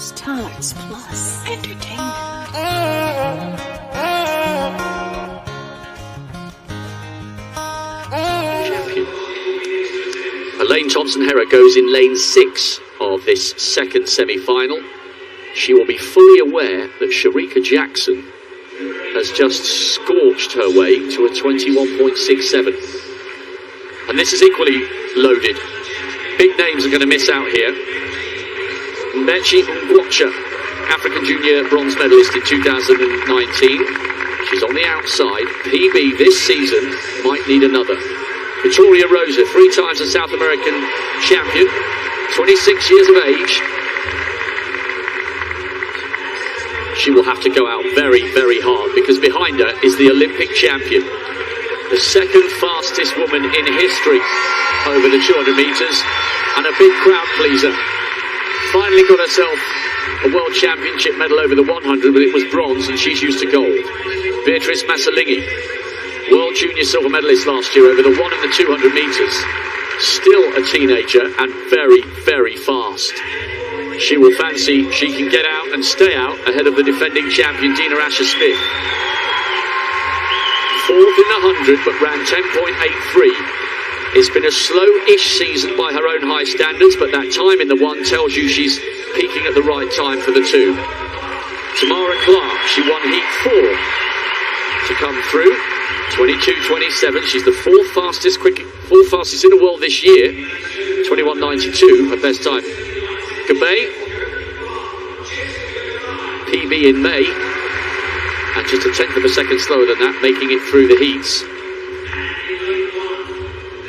Stars Plus Entertainment. Champion. Elaine Thompson-Herah goes in lane 6 of this second semi-final. She will be fully aware that Shericka Jackson has just scorched her way to a 21.67. And this is equally loaded. Big names are going to miss out here. Mmechi Ngwatcha, African Junior bronze medalist in 2019. She's on the outside. PB this season might need another. Victoria Rosa, 3 times a South American champion, 26 years of age. She will have to go out very, very hard because behind her is the Olympic champion, the second fastest woman in history over the 200 metres, and a big crowd pleaser. Finally got herself a world championship medal over the 100, but it was bronze and she's used to gold. Beatrice Masalingi, world junior silver medalist last year over the 1 and the 200 metres. Still a teenager and very, very fast. She will fancy she can get out and stay out ahead of the defending champion Dina Asher-Smith. 4th in the 100, but ran 10.83. It's been a slow-ish season by her own high standards, but that time in the 1 tells you she's peaking at the right time for the 2. Tamara Clark, she won heat 4 to come through. 22.27. She's the fourth fastest in the world this year. 21.92, her best time. Gabay, PB in May, and just a 1/10 of a second slower than that, making it through the heats.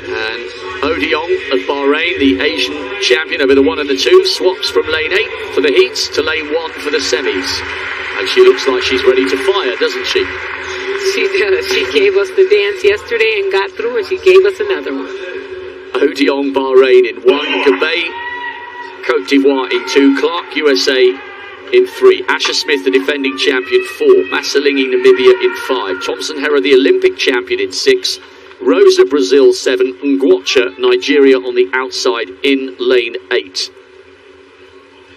And Odiong of Bahrain, the Asian champion over the 1 and the 2, swaps from lane 8 for the heats to lane 1 for the semis. And she looks like she's ready to fire, doesn't she? She does. She gave us the dance yesterday and got through, and she gave us another one. Odiong, Bahrain in 1, Gabay, Cote d'Ivoire in 2, Clark, USA in 3, Asher-Smith, the defending champion, 4, Masalingi, Namibia in 5, Thompson-Herah, the Olympic champion in 6, Rosa, Brazil 7, Ngwatcha, Nigeria on the outside in lane 8.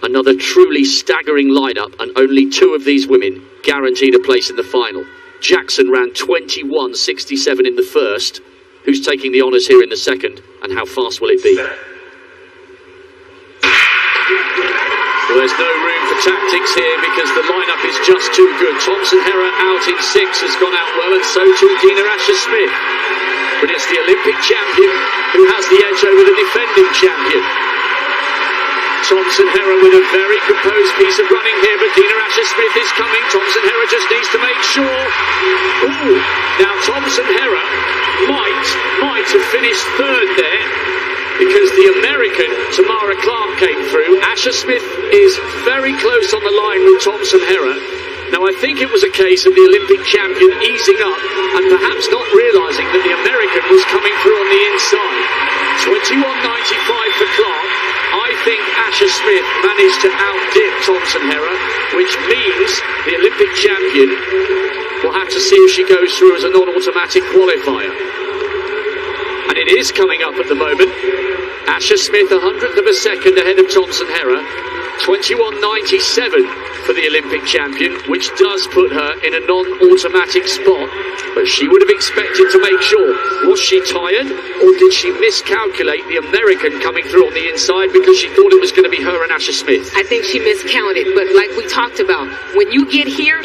Another truly staggering lineup, and only 2 of these women guaranteed a place in the final. Jackson ran 21.67 in the first. Who's taking the honours here in the second, and how fast will it be? Well, there's no room for tactics here because the lineup is just too good. Thompson-Herah out in 6 has gone out well, and so too Dina Asher-Smith. But it's the Olympic champion who has the edge over the defending champion. Thompson-Herah with a very composed piece of running here, but Dina Asher-Smith is coming. Thompson-Herah just needs to make sure. Ooh, now Thompson-Herah might have finished 3rd there because the American Tamara Clark came through. Asher-Smith is very close on the line with Thompson-Herah. Now I think it was a case of the Olympic champion easing up and perhaps not realising that the American was coming through on the inside. 21.95 for Clark. I think Asher-Smith managed to outdip Thompson-Herah, which means the Olympic champion will have to see if she goes through as a non-automatic qualifier. And it is coming up at the moment. Asher-Smith, 100th of a second ahead of Thompson-Herah. 21.97 for the Olympic champion, which does put her in a non-automatic spot. But she would have expected to make sure. Was she tired, or did she miscalculate the American coming through on the inside because she thought it was going to be her and Asher-Smith? I think she miscounted, but like we talked about, when you get here,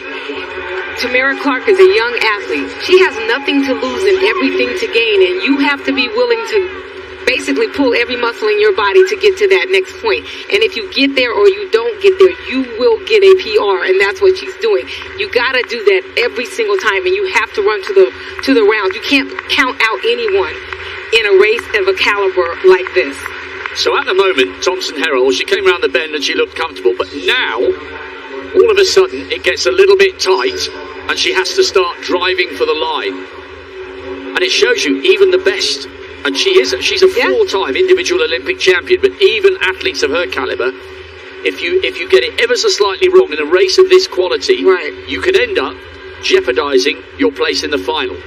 Tamara Clark is a young athlete. She has nothing to lose and everything to gain, and you have to be willing to basically pull every muscle in your body to get to that next point. And if you get there or you don't get there, you will get a PR, and that's what she's doing. You got to do that every single time, and you have to run to the round. You can't count out anyone in a race of a caliber like this. So at the moment, Thompson-Herah, she came around the bend and she looked comfortable, but now all of a sudden it gets a little bit tight and she has to start driving for the line. And it shows you even the best. And she's a 4-time individual Olympic champion, but even athletes of her caliber, if you get it ever so slightly wrong in a race of this quality, right, you could end up jeopardising your place in the final.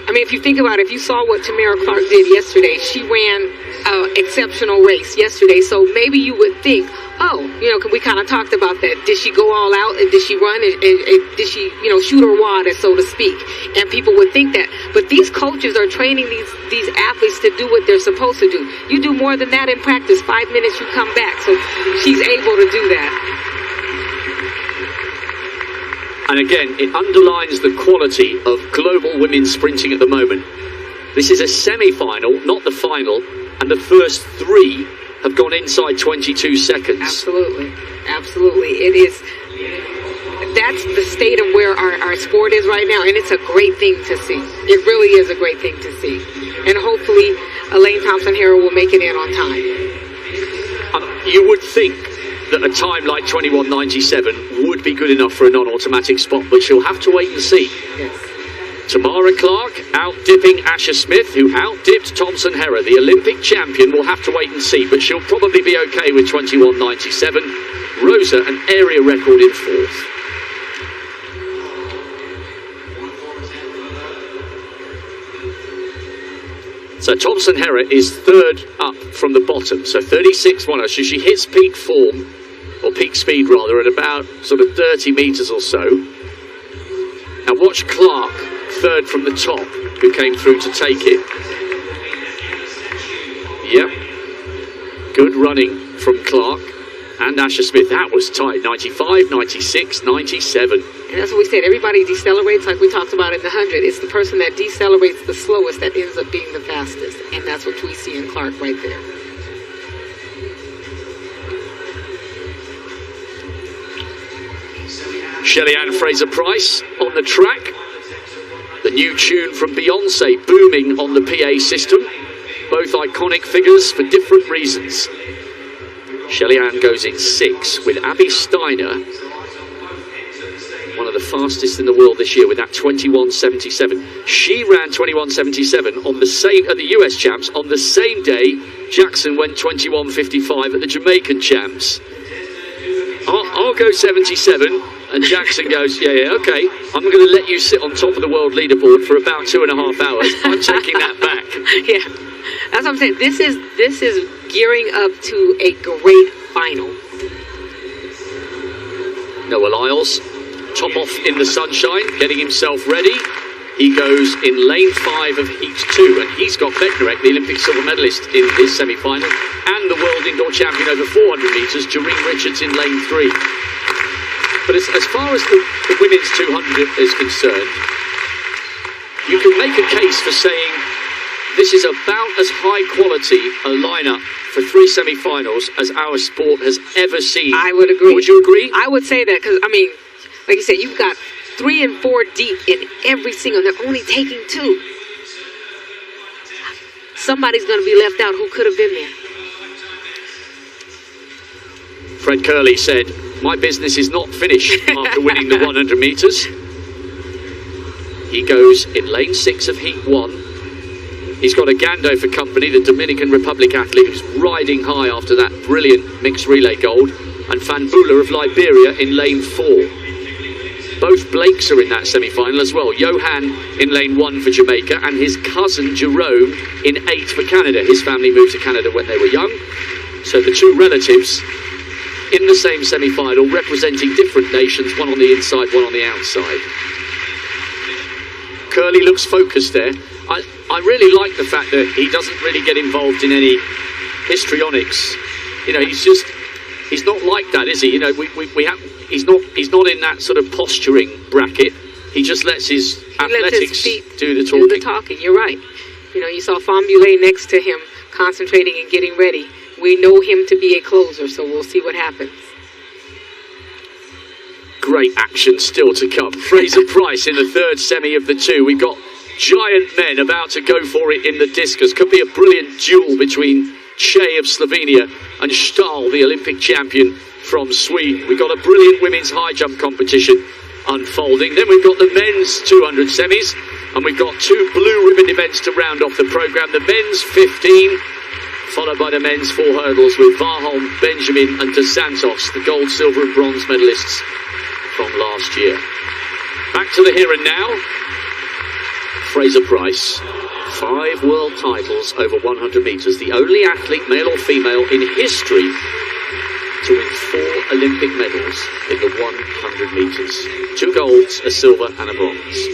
I mean, if you think about it, if you saw what Tamara Clark did yesterday, she ran an exceptional race yesterday. So maybe you would think, oh, we kind of talked about that. Did she go all out and did she run and did she, shoot her wad, so to speak? And people would think that. But these coaches are training these athletes to do what they're supposed to do. You do more than that in practice. 5 minutes, you come back. So she's able to do that. And again, it underlines the quality of global women's sprinting at the moment. This is a semi-final, not the final, and the first 3 have gone inside 22 seconds. Absolutely. It is. That's the state of where our sport is right now, and it's a great thing to see. It really is a great thing to see. And hopefully, Elaine Thompson-Herah will make it in on time. You would think that a time like 21:97 would be good enough for a non-automatic spot, but she'll have to wait and see. Yes. Tamara Clark out-dipping Asher Smith, who out-dipped Thompson-Herah. The Olympic champion will have to wait and see, but she'll probably be okay with 21:97. Rosa, an area record in 4th. So Thompson-Herah is 3rd up from the bottom, so 36.10. So she hits peak form, or peak speed rather, at about sort of 30 metres or so. Now watch Clark, 3rd from the top, who came through to take it. Yep. Good running from Clark and Asher Smith. That was tight. 95, 96, 97. And that's what we said. Everybody decelerates like we talked about in the 100. It's the person that decelerates the slowest that ends up being the fastest. And that's what we see in Clark right there. Shelly-Ann Fraser-Pryce on the track. The new tune from Beyonce booming on the PA system. Both iconic figures for different reasons. Shelly-Ann goes in 6th with Abby Steiner, one of the fastest in the world this year with that 21:77. She ran 21:77 on the same at the US champs on the same day Jackson went 21:55 at the Jamaican champs. I'll go 77, and Jackson goes, yeah, okay, I'm going to let you sit on top of the world leaderboard for about 2.5 hours. I'm taking that back. Yeah, that's what I'm saying. This is gearing up to a great final. Noah Lyles, top off in the sunshine, getting himself ready. He goes in lane 5 of heat 2, and he's got Bednarek, the Olympic silver medalist in his semi-final, and the world indoor champion over 400 metres, Jareen Richards, in lane 3. But as far as the women's 200 is concerned, you can make a case for saying this is about as high quality a lineup for 3 semi-finals as our sport has ever seen. I would agree. Would you agree? I would say that because, I mean, like you said, you've got 3 and 4 deep in every single. They're only taking 2. Somebody's going to be left out who could have been there. Fred Curley said, "My business is not finished after winning the 100 metres." He goes in lane 6 of heat 1. He's got a Gando for company, the Dominican Republic athlete who's riding high after that brilliant mixed relay gold, and Fanbula of Liberia in lane 4. Both Blakes are in that semi-final as well. Johan in lane 1 for Jamaica, and his cousin Jerome in 8 for Canada. His family moved to Canada when they were young. So the 2 relatives in the same semi-final, representing different nations, one on the inside, one on the outside. Curley looks focused there. I really like the fact that he doesn't really get involved in any histrionics. You know, he's not like that, is he? You know, he's not in that sort of posturing bracket. He just lets his athletics do the talking. You're right. You know, you saw Fanbula next to him, concentrating and getting ready. We know him to be a closer, so we'll see what happens. Great action still to come. Fraser-Pryce in the 3rd semi of the 2. We've got giant men about to go for it in the discus. Could be a brilliant duel between Che of Slovenia and Stahl, the Olympic champion from Sweden. We've got a brilliant women's high jump competition unfolding. Then we've got the men's 200 semis, and we've got 2 blue ribbon events to round off the programme. The men's 15, followed by the men's 4 hurdles with Varholm, Benjamin and Dos Santos, the gold, silver and bronze medalists from last year. Back to the here and now. Fraser-Pryce, 5 world titles over 100 metres, the only athlete, male or female, in history to win 4 Olympic medals in the 100 metres. 2 golds, a silver and a bronze.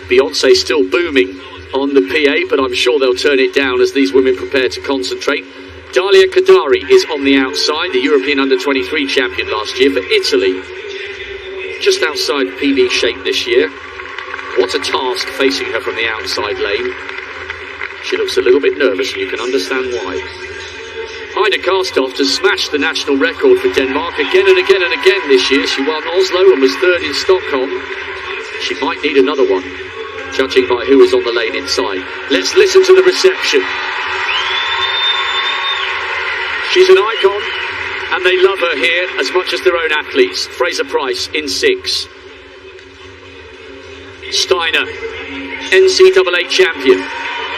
Beyonce still booming on the PA, but I'm sure they'll turn it down as these women prepare to concentrate. Dalia Kadari is on the outside, the European Under-23 champion last year for Italy. Just outside PB shape this year. What a task facing her from the outside lane. She looks a little bit nervous, and you can understand why. Heide Karstoft has smashed the national record for Denmark again and again and again this year. She won Oslo and was 3rd in Stockholm. She might need another one, judging by who is on the lane inside. Let's listen to the reception. She's an icon, and they love her here as much as their own athletes. Fraser Price in 6. Steiner, NCAA champion,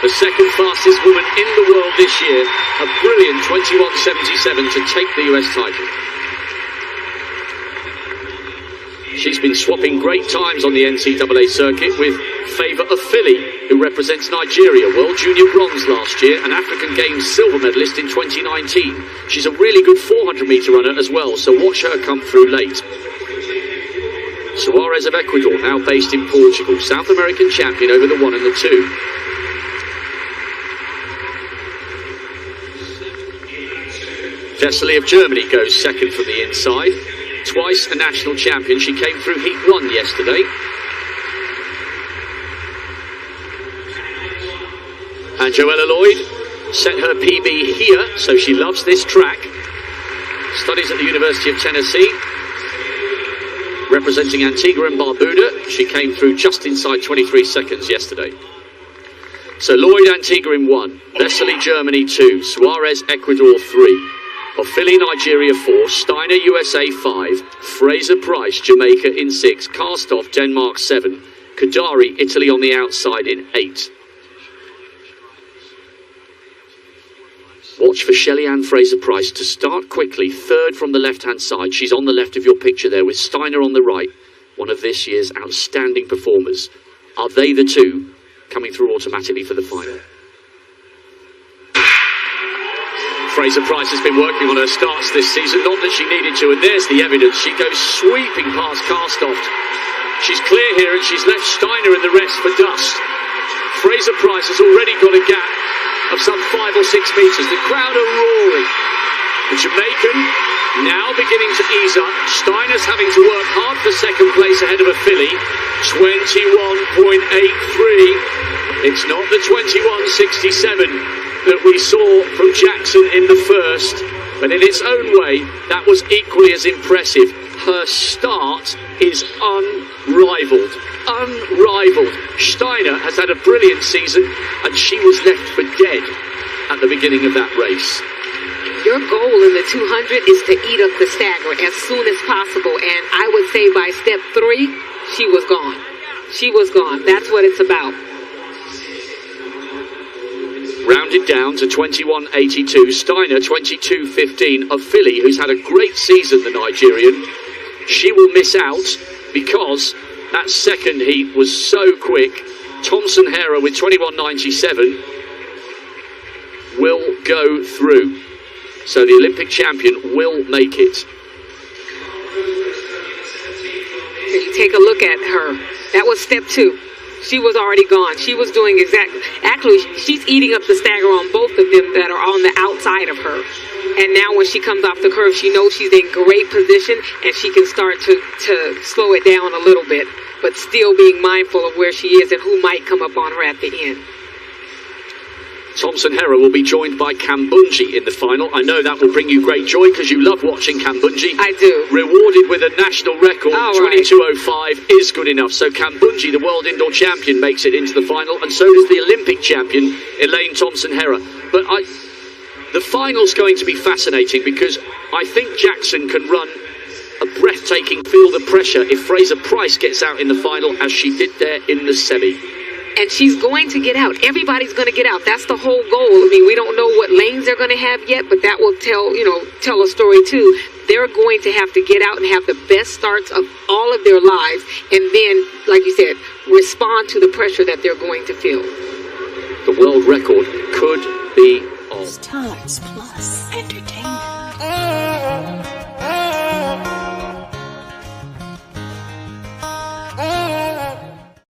the second fastest woman in the world this year, a brilliant 21.77 to take the US title. She's been swapping great times on the NCAA circuit with Favour Ofili, who represents Nigeria, World Junior Bronze last year, and African Games silver medalist in 2019. She's a really good 400 metre runner as well, so watch her come through late. Suarez of Ecuador, now based in Portugal, South American champion over the 1 and the 2. Vesely of Germany goes second from the inside. Twice a national champion, she came through Heat 1 yesterday. And Joella Lloyd set her PB here, so she loves this track. Studies at the University of Tennessee. Representing Antigua and Barbuda, she came through just inside 23 seconds yesterday. So Lloyd, Antigua in 1, Vesely, Germany 2, Suarez, Ecuador 3, Ofili, Nigeria 4, Steiner, USA 5, Fraser Price, Jamaica in 6, Karstoff, Denmark 7, Kadari, Italy on the outside in 8. Watch for Shelly-Ann Fraser-Price to start quickly, 3rd from the left-hand side. She's on the left of your picture there with Steiner on the right, one of this year's outstanding performers. Are they the two coming through automatically for the final? Fraser-Price has been working on her starts this season, not that she needed to, and there's the evidence. She goes sweeping past Karstoft. She's clear here and she's left Steiner and the rest for dust. Fraser-Price has already got a gap of some 5 or 6 metres. The crowd are roaring. The Jamaican now beginning to ease up. Steiner's having to work hard for second place ahead of Ofili. 21.83. It's not the 21.67 that we saw from Jackson in the first, but in its own way, that was equally as impressive. Her start is unrivaled. Unrivaled. Steiner has had a brilliant season, and she was left for dead at the beginning of that race. Your goal in the 200 is to eat up the stagger as soon as possible, and I would say by step 3, she was gone. She was gone. That's what it's about. Rounded down to 21.82. Steiner 22.15. Ofili, who's had a great season, the Nigerian, she will miss out because that second heat was so quick. Thompson Hera with 21.97 will go through. So the Olympic champion will make it. You take a look at her. That was step 2. She was already gone. She was doing actually, she's eating up the stagger on both of them that are on the outside of her. And now when she comes off the curve, she knows she's in great position and she can start to slow it down a little bit, but still being mindful of where she is and who might come up on her at the end. Thompson Hera will be joined by Kambunji in the final. I know that will bring you great joy because you love watching Kambunji. I do. Rewarded with a national record, 22.05 is good enough. So Kambunji, the world indoor champion, makes it into the final, and so does the Olympic champion, Elaine Thompson Hera. But the final's going to be fascinating because I think Jackson can run a breathtaking Feel the Pressure if Fraser Price gets out in the final as she did there in the semi. And she's going to get out. Everybody's going to get out. That's the whole goal. I mean, we don't know what lanes they're going to have yet, but that will tell a story too. They're going to have to get out and have the best starts of all of their lives, and then, like you said, respond to the pressure that they're going to feel. the world record could be on. Stars Plus Entertainment.